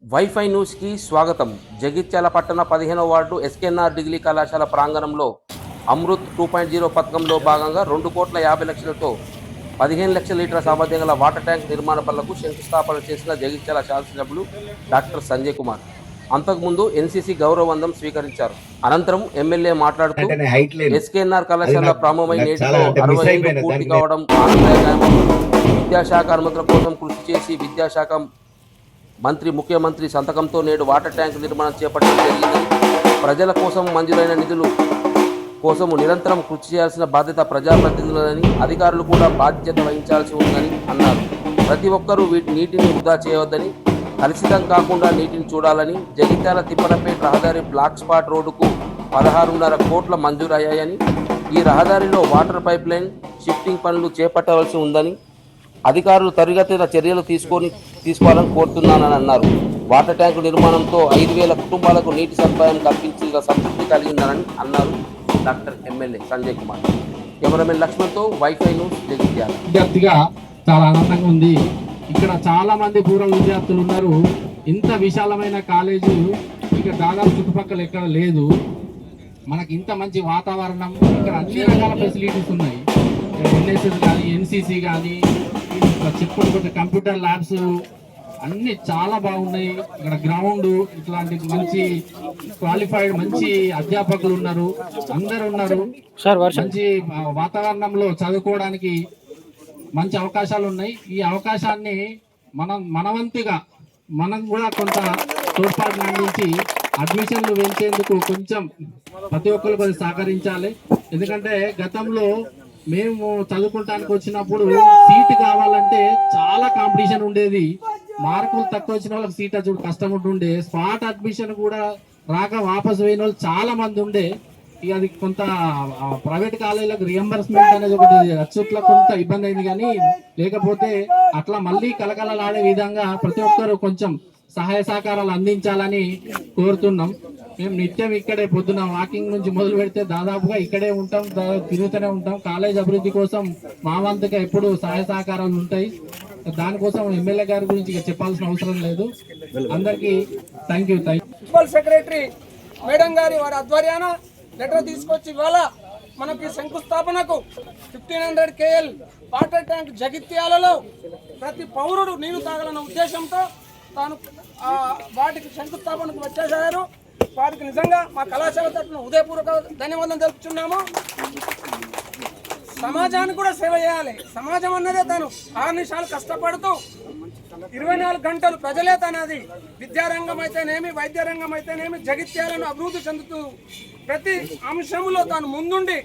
Wifi న్యూస్కి స్వాగతం. జగిత్యాల పట్టణ 15వ వార్డు ఎస్కేఎన్ఆర్ డిగ్రీ కళాశాల ప్రాంగణంలో అమృత్ 2.0 పథకంలో భాగంగా 2,50,00,000తో 15 లక్షల లీటర్ల సామర్థ్యం గల వాటర్ ట్యాంక్ నిర్మాణ పనులకు శంకుస్థాపన చేసిన జగిత్యాల శాసనసభ్యులు డాక్టర్ సంజయ్ కుమార్ అంతకుముందు ఎన్సీసీ గౌరవ వందనం స్వీకరించారు. అనంతరం ఎమ్మెల్యే మాట్లాడుతూ ఎస్కేఎన్ఆర్ కళాశాల ప్రారంభమై నేటితో 60 ఏళ్లు పూర్తి కావడం ఆనందదాయకమని, విద్యాశాఖ అనుమతుల కోసం కృషి చేసి విద్యాశాఖ ముఖ్యమంత్రి సంతకంతో నేడు వాటర్ ట్యాంక్ నిర్మాణం చేపట్టడం జరిగిందని, ప్రజల కోసం మంజూరైన నిధుల కోసము నిరంతరం కృషి చేయాల్సిన బాధ్యత ప్రజాప్రతినిధులని, అధికారులు కూడా బాధ్యత వహించాల్సి ఉందని అన్నారు. ప్రతి ఒక్కరూ నీటిని వృధా చేయవద్దని, కలుషితం కాకుండా నీటిని చూడాలని, జగిత్యాల తిప్పనపేట రహదారి బ్లాక్ స్పాట్ రోడ్డుకు 16.5 కోట్ల మంజూరయ్యాయని, ఈ రహదారిలో వాటర్ పైప్ లైన్ షిఫ్టింగ్ పనులు చేపట్టవలసి ఉందని, అధికారులు త్వరితగతిన చర్యలు తీసుకోవాలని కోరుతున్నానని అన్నారు. వాటర్ ట్యాంకు నిర్మాణంతో 5,000 కుటుంబాలకు నీటి సదుపాయం కల్పించిన సంతృప్తి కలిగిందని అన్నారు doctor MLA Sanjay Kumar. Cameraman లక్ష్మణ్తో వైఫై న్యూస్ జగిత్యాల. విద్యార్థిగా చాలా ఆనందంగా ఉంది. ఇక్కడ చాలా మంది పూర్వ విద్యార్థులు ఉన్నారు. ఇంత విశాలమైన కాలేజీ ఇక్కడ దాదాపు చుట్టుపక్కల ఎక్కడ లేదు. మనకి ఇంత మంచి వాతావరణం, ఇక్కడ అన్ని రకాల ఫెసిలిటీస్ ఉన్నాయి. ఎన్ఎస్ఎస్ కానీ, ఎన్సీసీ కానీ, చెప్పుకుంటే కంప్యూటర్ ల్యాబ్స్ అన్ని చాలా బాగున్నాయి. ఇక్కడ గ్రౌండ్, ఇట్లాంటి మంచి క్వాలిఫైడ్ మంచి అధ్యాపకులు ఉన్నారు, అందరు ఉన్నారు. మంచి వాతావరణంలో చదువుకోవడానికి మంచి అవకాశాలు ఉన్నాయి. ఈ అవకాశాన్ని మనవంతుగా మనం కూడా కొంత తోడ్పాటును అందించి అడ్మిషన్లు పెంచేందుకు కొంచెం ప్రతి ఒక్కరు కొంచెం సహకరించాలి. ఎందుకంటే గతంలో మేము చదువుకోవటానికి వచ్చినప్పుడు సీట్ కావాలంటే చాలా కాంపిటీషన్ ఉండేది. మార్కులు తక్కువ వచ్చిన వాళ్ళకి సీట్ వచ్చి కష్టం ఉంటుండే. స్పాట్ అడ్మిషన్ కూడా రాక వాపసు పోయిన వాళ్ళు చాలా మంది ఉండే. ఇక అది కొంత ప్రైవేట్ కాలేజీలకు రియంబర్స్మెంట్ అనేది ఒకటి అచ్చుట్ల కొంత ఇబ్బంది అయింది. కానీ లేకపోతే అట్లా మళ్ళీ కలకలలాడే విధంగా ప్రతి ఒక్కరు కొంచెం సహాయ సహకారాలు అందించాలని కోరుతున్నాం. మేము నిత్యం ఇక్కడే పొద్దున వాకింగ్ నుంచి మొదలు పెడితే దాదాపుగా ఇక్కడే ఉంటాం, తిరుగుతూనే ఉంటాం. కాలేజ్ అభివృద్ధి కోసం మా వంతుగా ఎప్పుడు సహాయ సహకారాలు ఉంటాయి. దానికోసం ఎమ్మెల్యే గారి గురించి ఇక చెప్పాల్సిన అవసరం లేదు. అందరికీ thank you. Principal secretary madam గారి వారి ఆధ్వర్యాన లెటర్ తీసుకొచ్చి ఇవాళ మనకి శంకుస్థాపనకు 1500 KL వాటర్ ట్యాంక్ జగిత్యాలలో ప్రతి పౌరుడు నీరు తాగాలన్న ఉద్దేశంతో తాను వాటికి శంకుస్థాపనకు వచ్చేసారు. వారికి నిజంగా మా కళాశాల తరఫున హృదయపూర్వక ధన్యవాదాలు తెలుపుతున్నాము. సమాజానికి కూడా సేవ చేయాలి. సమాజం అన్నదే తను 6 నిమిషాలు కష్టపడుతూ 24 గంటలు ప్రజలే తనది. విద్యారంగం అయితేనేమి, వైద్య రంగం అయితేనేమి, జగిత్యాలను అభివృద్ధి చెందుతూ ప్రతి అంశంలో తాను ముందుండి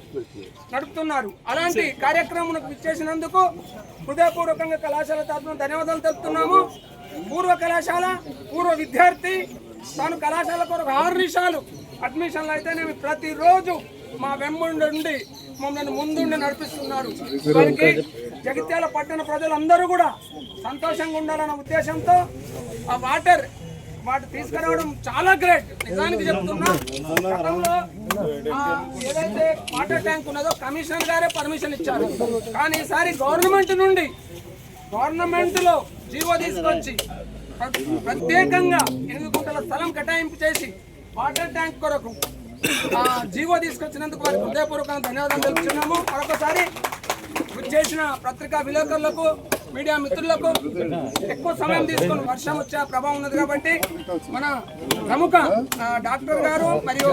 నడుపుతున్నారు. అలాంటి కార్యక్రమం ఇచ్చేసినందుకు హృదయపూర్వకంగా కళాశాల తరఫున ధన్యవాదాలు తెలుపుతున్నాము. పూర్వ కళాశాల పూర్వ విద్యార్థి తాను కళాశాల కొరకు 6 నిమిషాలు అడ్మిషన్లు అయితేనేమి ప్రతిరోజు మా వెంబడి మమ్మల్ని ముందుండి నడిపిస్తున్నారు. వారికి జగిత్యాల పట్టణ ప్రజలందరూ కూడా సంతోషంగా ఉండాలన్న ఉద్దేశంతో ఆ వాటర్ తీసుకురావడం చాలా గ్రేట్. నిజానికి చెప్తున్నా, గతంలో ఏదైతే వాటర్ ట్యాంక్ ఉన్నదో కమిషనర్ గారే పర్మిషన్ ఇచ్చారు. కానీ ఈసారి గవర్నమెంట్ లో జీవో తీసుకొచ్చి ప్రత్యేకంగా 8 గుంటల స్థలం కేటాయింపు చేసి వాటర్ ట్యాంక్ కొరకు జీవో తీసుకొచ్చినందుకు వారికి హృదయపూర్వకంగా ధన్యవాదాలు తెలుపుతున్నాము. మరొకసారి చేసిన పత్రికా విలేకరులకు, మీడియా మిత్రులకు ఎక్కువ సమయం తీసుకుని వర్షం వచ్చే ప్రభావం ఉన్నది కాబట్టి మన ప్రముఖ డాక్టర్ గారు మరియు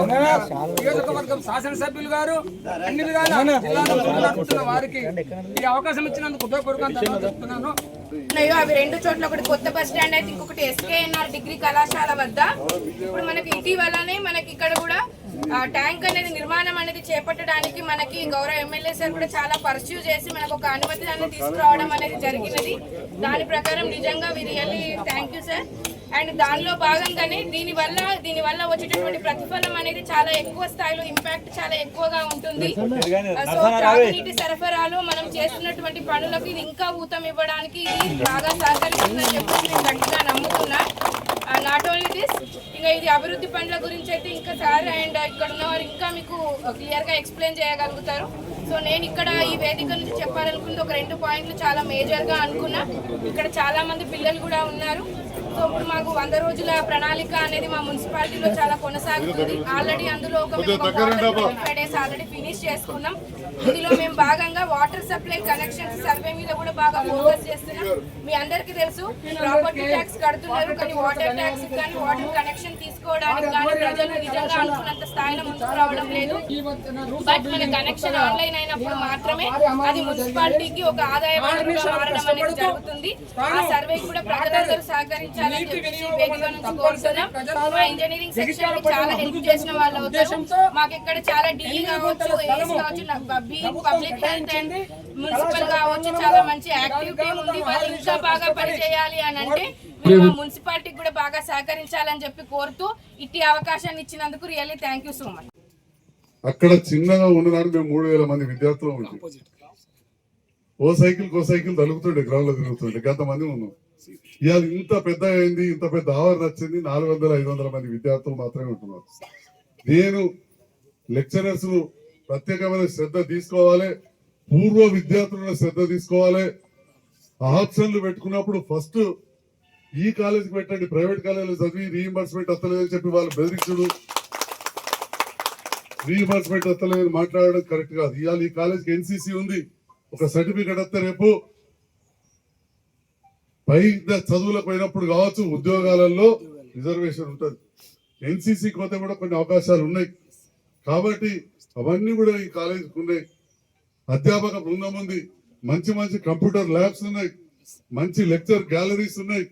నియోజకవర్గం శాసనసభ్యులు గారు అన్ని విధాల జిల్లాలో నడుపుతున్న వారికి ఈ అవకాశం ఇచ్చినందుకు హృదయపూర్వకంగా ధన్యవాదాలు చెప్తున్నాను. అవి 2 చోట్ల, ఒకటి కొత్త బస్ స్టాండ్ అయితే ఇంకొకటి ఎస్కేఎన్ఆర్ డిగ్రీ కళాశాల వద్ద. ఇప్పుడు మనకి ఇటీవలనే మనకి ఇక్కడ కూడా ట్యాంక్ అనేది నిర్మాణం అనేది చేపట్టడానికి మనకి గౌరవ ఎమ్మెల్యే సార్ కూడా చాలా పర్స్యూ చేసి మనకు ఒక అనుమతి అనేది తీసుకురావడం అనేది జరిగినది. దాని ప్రకారం నిజంగా we really thank you sir. And దానిలో భాగంగానే దీనివల్ల వచ్చేటటువంటి ప్రతిఫలం అనేది చాలా ఎక్కువ స్థాయిలో ఇంపాక్ట్ చాలా ఎక్కువగా ఉంటుంది. సో త్రాగునీటి సరఫరాలో మనం చేస్తున్నటువంటి పనులకు ఇది ఇంకా ఊతం ఇవ్వడానికి ఇది బాగా సహకరిస్తుందని చెప్పి నేను గట్టిగా నమ్ముతున్నా. నాట్ ఓన్లీ దిస్, ఇంకా ఇది అభివృద్ధి పనుల గురించి అయితే ఇంకా సార్ అండ్ ఇక్కడ ఉన్నవారు ఇంకా మీకు క్లియర్గా ఎక్స్ప్లెయిన్ చేయగలుగుతారు. సో నేను ఇక్కడ ఈ వేదిక నుంచి చెప్పాలనుకుంది ఒక 2 పాయింట్లు చాలా మేజర్గా అనుకున్నా. ఇక్కడ చాలా మంది పిల్లలు కూడా ఉన్నారు. సో ఇప్పుడు మాకు 100 రోజుల ప్రణాళిక అనేది మా మున్సిపాలిటీలో చాలా కొనసాగుతుంది. ఆల్రెడీ అందులో ఒక 25 డేస్ ఆల్రెడీ ఫినిష్ చేసుకున్నాం. ఇందులో మేము భాగంగా వాటర్ సప్లై కనెక్షన్స్ సర్వే మీద కూడా బాగా ఫోకస్ చేస్తున్నాం. మీ అందరికీ తెలుసు ప్రాపర్టీ ట్యాక్స్ కడుతున్నారు, కానీ వాటర్ ట్యాక్స్ కానీ వాటర్ కనెక్షన్ తీసుకోవడానికి కానీ ప్రజలు నిజంగా అనుకున్నంత స్థాయిలో ముందుకు రావడం లేదు. బట్ మన కనెక్షన్ ఆన్లైన్ అయినప్పుడు మాత్రమే అది మున్సిపాలిటీకి ఒక ఆదాయ వనరుగా మారడం అనేది జరుగుతుంది. ఆ సర్వే కూడా ప్రజలందరూ సహకరించాలని చెప్పి వేదిక నుంచి కోరుతున్నాం. మా ఇంజనీరింగ్ సెక్షన్ ని చాలా హెల్ప్ చేసిన వాళ్ళు అవుతారు. మాకు ఇక్కడ చాలా డిఈ కావచ్చు, ఏఎస్ కావచ్చు, పబ్లిక్ హెల్త్ అండ్ మున్సిపల్ కావచ్చు, చాలా మంచి యాక్టివ్ టీమ్ ఉంది. వాళ్ళు ఇంకా బాగా పనిచేయాలి అని అంటే మీరు మా మున్సిపాలిటీకి కూడా బాగా సహకరించాలని చెప్పి కోరుతూ ఇట్టి అవకాశాన్ని ఇచ్చినందుకు really thank you so much. అక్కడ చిన్నగా ఉండడానికి మేము 3000 మంది విద్యార్థులు ఉంటాం. ఓ సైకిల్ తలుగుతుండే గ్రౌండ్ లో తిరుగుతుండే గంతమంది ఉన్నాం. ఇవాళ ఇంత పెద్ద అయింది, ఇంత పెద్ద ఆవరణ వచ్చింది. 400-500 మంది విద్యార్థులు మాత్రమే ఉంటున్నారు. నేను లెక్చరర్స్ ను ప్రత్యేకమైన శ్రద్ధ తీసుకోవాలి, పూర్వ విద్యార్థులను శ్రద్ధ తీసుకోవాలి. ఆప్షన్లు పెట్టుకున్నప్పుడు ఫస్ట్ ఈ కాలేజీకి పెట్టండి, ప్రైవేట్ కాలేజీలో చదివి రీఇంబర్స్మెంట్ వస్తలేదని చెప్పి వాళ్ళు బెదిరించుడు, రీఇంబర్స్మెంట్ వస్తలేదని మాట్లాడడం కరెక్ట్ కాదు. ఇవాళ ఈ కాలేజీకి ఎన్సీసీ ఉంది, ఒక సర్టిఫికెట్ వస్తే రేపు పై చదువులకు పోయినప్పుడు కావచ్చు ఉద్యోగాలలో రిజర్వేషన్ ఉంటుంది. ఎన్సీసీకి పోతే కూడా కొన్ని అవకాశాలు ఉన్నాయి. కాబట్టి అవన్నీ కూడా ఈ కాలేజీకి ఉన్నాయి. అధ్యాపక బృందం ఉంది, మంచి కంప్యూటర్ ల్యాబ్స్ ఉన్నాయి, మంచి లెక్చర్ గ్యాలరీస్ ఉన్నాయి.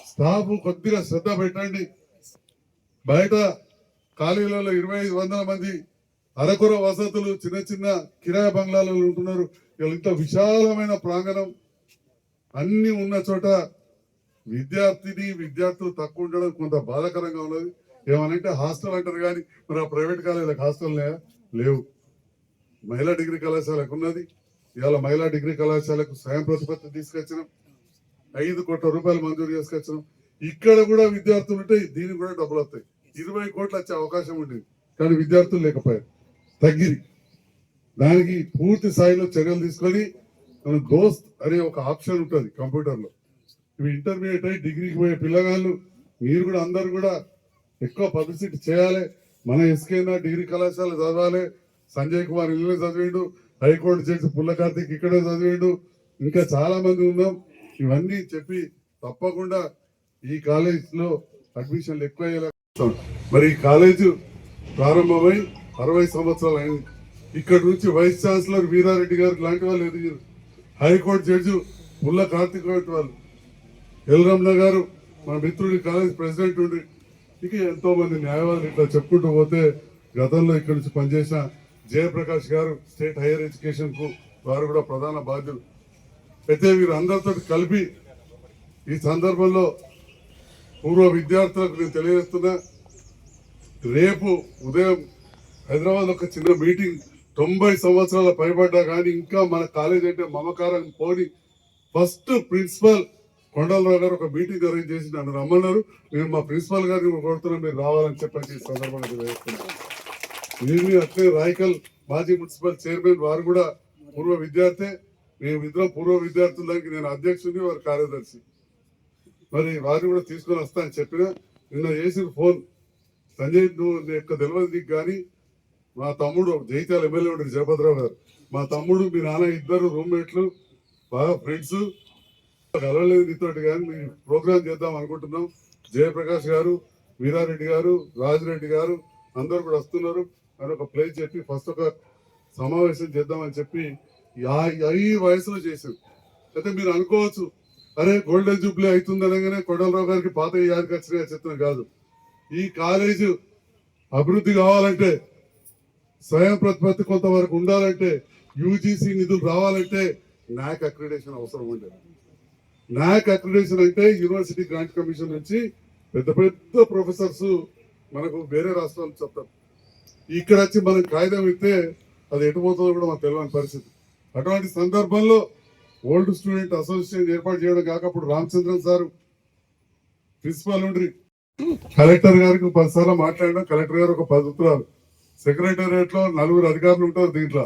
స్టాఫ్ కొద్దిగా శ్రద్ధ పెట్టండి. బయట ఖాళీలలో 2500 మంది అరకొర వసతులు, చిన్న కిరాయి బంగ్లాలలో ఉంటున్నారు. ఇంత విశాలమైన ప్రాంగణం అన్ని ఉన్న చోట విద్యార్థులు తక్కువ ఉండడం కొంత బాధాకరంగా ఉన్నది. ఏమనంటే హాస్టల్ అంటారు కానీ మరి ఆ ప్రైవేట్ కాలేజీలకు హాస్టల్ లేవు. మహిళా డిగ్రీ కళాశాలకు ఉన్నది. ఇవాళ మహిళా డిగ్రీ కళాశాలకు స్వయం ప్రతిపత్తి తీసుకొచ్చినాం, 5 కోట్ల రూపాయలు మంజూరు చేసుకొచ్చినాం. ఇక్కడ కూడా విద్యార్థులు ఉంటే దీనికి కూడా డబ్బులు వస్తాయి. 20 కోట్లు వచ్చే అవకాశం ఉండేది, కానీ విద్యార్థులు లేకపోయారు, తగ్గిరి. దానికి పూర్తి స్థాయిలో చర్యలు తీసుకొని మన దోస్త్ అనే ఒక ఆప్షన్ ఉంటుంది కంప్యూటర్ లో. ఇవి ఇంటర్మీడియట్ అయ్యి డిగ్రీకి పోయే పిల్లగాళ్ళు మీరు కూడా అందరు కూడా ఎక్కువ పబ్లిసిటీ చేయాలి. మన ఎస్కేనా డిగ్రీ కళాశాల చదవాలి. సంజయ్ కుమార్ ఇల్లే చదివిండు, హైకోర్టు జడ్జి పుల్ల కార్తీక్ ఇక్కడే చదివిండు, ఇంకా చాలా మంది ఉన్నాం. ఇవన్నీ చెప్పి తప్పకుండా ఈ కాలేజీలో అడ్మిషన్లు ఎక్కువ అయ్యేలా. మరి ఈ కాలేజీ ప్రారంభమై 60 సంవత్సరాలు అయింది. ఇక్కడ నుంచి వైస్ ఛాన్సలర్ వీరారెడ్డి గారు లాంటి వాళ్ళు ఎదిగారు, హైకోర్టు జడ్జి పుల్ల కార్తీక్ లాంటి వాళ్ళు, ఎల్రమణ గారు మన మిత్రుడి కాలేజ్ ప్రెసిడెంట్ ఉండి, ఇక ఎంతో మంది న్యాయవాదులు ఇట్లా చెప్పుకుంటూ పోతే గతంలో ఇక్కడ నుంచి పనిచేసిన జయప్రకాష్ గారు స్టేట్ హైయర్ ఎడ్యుకేషన్ కు వారు కూడా ప్రధాన బాధ్యులు. అయితే వీరందరితో కలిపి ఈ సందర్భంలో పూర్వ విద్యార్థులకు నేను తెలియజేస్తున్నా, రేపు ఉదయం హైదరాబాద్ ఒక చిన్న మీటింగ్, 90 సంవత్సరాల పైబడ్డా కానీ ఇంకా మన కాలేజ్ అంటే మమకారం పోని ఫస్ట్ ప్రిన్సిపల్ కొండలరావు గారు ఒక మీటింగ్ అరేంజ్ చేసి నన్ను రమ్మన్నారు. నేను మా ప్రిన్సిపల్ గారిని కోరుతున్నా మీరు రావాలని చెప్పి సందర్భంగా తెలియజేస్తున్నాను. నేను అట్లే రాయకల్ మాజీ మున్సిపల్ చైర్మన్ వారు కూడా పూర్వ విద్యార్థి, మేము ఇద్దరం పూర్వ విద్యార్థుల దానికి నేను అధ్యక్షుడిని, వారు కార్యదర్శి. మరి వారిని కూడా తీసుకొని వస్తా అని చెప్పిన నిన్న చేసిన ఫోన్, సంజయ్ నువ్వు యొక్క తెలియదు నీకు కానీ మా తమ్ముడు జైత్యాల ఎమ్మెల్యే ఉండే జయభద్రరావు గారు, మా తమ్ముడు మీ నాన్న ఇద్దరు రూమ్మేట్లు బాగా ఫ్రెండ్స్, కలవలేదు నీతోటి కానీ మేము ప్రోగ్రామ్ చేద్దాం అనుకుంటున్నాం. జయప్రకాష్ గారు, వీరారెడ్డి గారు, రాజిరెడ్డి గారు అందరు కూడా వస్తున్నారు అని ఒక ప్లేస్ చెప్పి ఫస్ట్ ఒక సమావేశం చేద్దామని చెప్పి ఈ వయసులో చేశారు. అయితే మీరు అనుకోవచ్చు అరే గోల్డెన్ జూబ్లీ అవుతుంది అనగానే కొండలరావు గారికి పాత యాదికి వచ్చినాయి చెప్తున్నా కాదు. ఈ కాలేజీ అభివృద్ధి కావాలంటే, స్వయం ప్రతిపత్తి కొంతవరకు ఉండాలంటే, యూజీసీ నిధులు రావాలంటే నాక్ అక్రిడేషన్ అవసరం ఉండేది. నాక్ అక్రిడేషన్ అంటే యూనివర్సిటీ గ్రాంట్ కమిషన్ నుంచి పెద్ద పెద్ద ప్రొఫెసర్స్ మనకు వేరే రాష్ట్రాలు చెప్తారు. ఇక్కడ వచ్చి మనం కాగితం ఇస్తే అది ఎటుపోతుందో కూడా మనకు తెలియని పరిస్థితి. అటువంటి సందర్భంలో ఓల్డ్ స్టూడెంట్ అసోసియేషన్ ఏర్పాటు చేయడం కాకప్పుడు రామచంద్రన్ సారు ప్రిన్సిపాల్ ఉండ్రి, కలెక్టర్ గారికి 10 సార్లు మాట్లాడడం, కలెక్టర్ గారు ఒక 10 ఉత్తరాలు, సెక్రటేరియట్ లో 4 అధికారులు ఉంటారు, దీంట్లో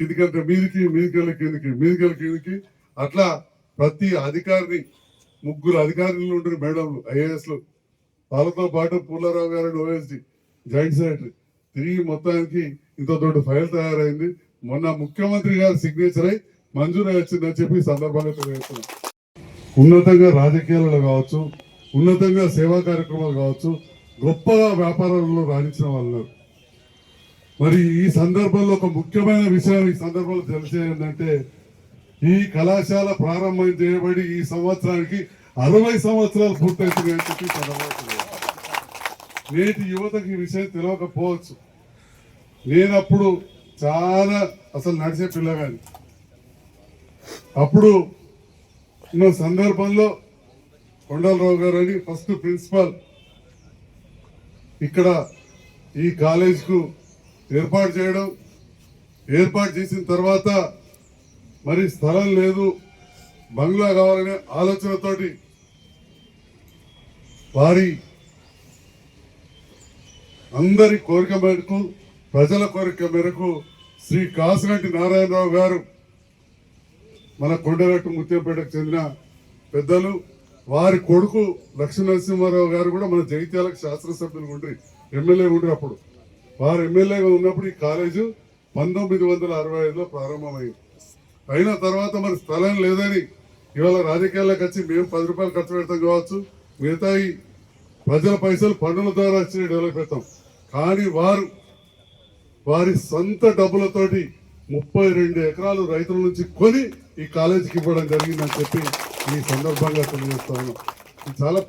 కిందికి మీదికెళ్ళి కిందికి అట్లా ప్రతి అధికారిని ముగ్గురు అధికారులు ఉంటారు, మేడంలు, ఐఏఎస్లు. వాళ్ళతో పాటు పూలారావు గారు ఓఎస్డి జాయింట్ సెక్రటరీ. తిరిగి మొత్తానికి ఇంత దొడ్డు ఫైల్ తయారైంది. మొన్న ముఖ్యమంత్రి గారు సిగ్నేచర్ అయి మంజూరు వచ్చిందని చెప్పి ఈ సందర్భంగా తెలియజేస్తున్నాం. ఉన్నతంగా రాజకీయాలలో కావచ్చు, ఉన్నతంగా సేవా కార్యక్రమాలు కావచ్చు, గొప్పగా వ్యాపారాలలో రాణించిన వాళ్ళు. మరి ఈ సందర్భంలో ఒక ముఖ్యమైన విషయం ఈ సందర్భంలో తెలిసేందంటే, ఈ కళాశాల ప్రారంభం చేయబడి ఈ సంవత్సరానికి 60 సంవత్సరాలు పూర్తవుతున్నాయని చెప్పి నేటి యువతకి ఈ విషయం తెలియకపోవచ్చు. నేనప్పుడు చాలా అసలు నడిచే పిల్లగాని. అప్పుడు ఉన్న సందర్భంలో కొండలరావు గారు అని ఫస్ట్ ప్రిన్సిపాల్ ఇక్కడ ఈ కాలేజ్కు ఏర్పాటు చేయడం, ఏర్పాటు చేసిన తర్వాత మరి స్థలం లేదు, బంగ్లా కావాలనే ఆలోచనతోటి వారి అందరి కోరిక మేరకు, ప్రజల కోరిక మేరకు శ్రీ కాసుగంటి నారాయణరావు గారు, మన కొండగట్టు ముత్యంపేటకు చెందిన పెద్దలు, వారి కొడుకు లక్ష్మీనరసింహారావు గారు కూడా మన జగిత్యాలకు శాసనసభ్యులు ఉండ్రి, ఎమ్మెల్యే ఉండ్రి. అప్పుడు వారు ఎమ్మెల్యేగా ఉన్నప్పుడు ఈ కాలేజు 1965లో ప్రారంభమైంది. అయిన తర్వాత మరి స్థలం లేదని ఇవాళ రాజకీయాల్లోకి వచ్చి మేము 10 రూపాయలు ఖర్చు పెడతాం కావచ్చు, మిగతా ప్రజల పైసలు పన్నుల ద్వారా వచ్చి డెవలప్ అవుతాం. కానీ వారి సొంత డబ్బులతోటి 32 ఎకరాలు రైతుల నుంచి కొని ఈ కాలేజీకి ఇవ్వడం జరిగిందని చెప్పి ఈ సందర్భంగా తెలియజేస్తాను. చాలా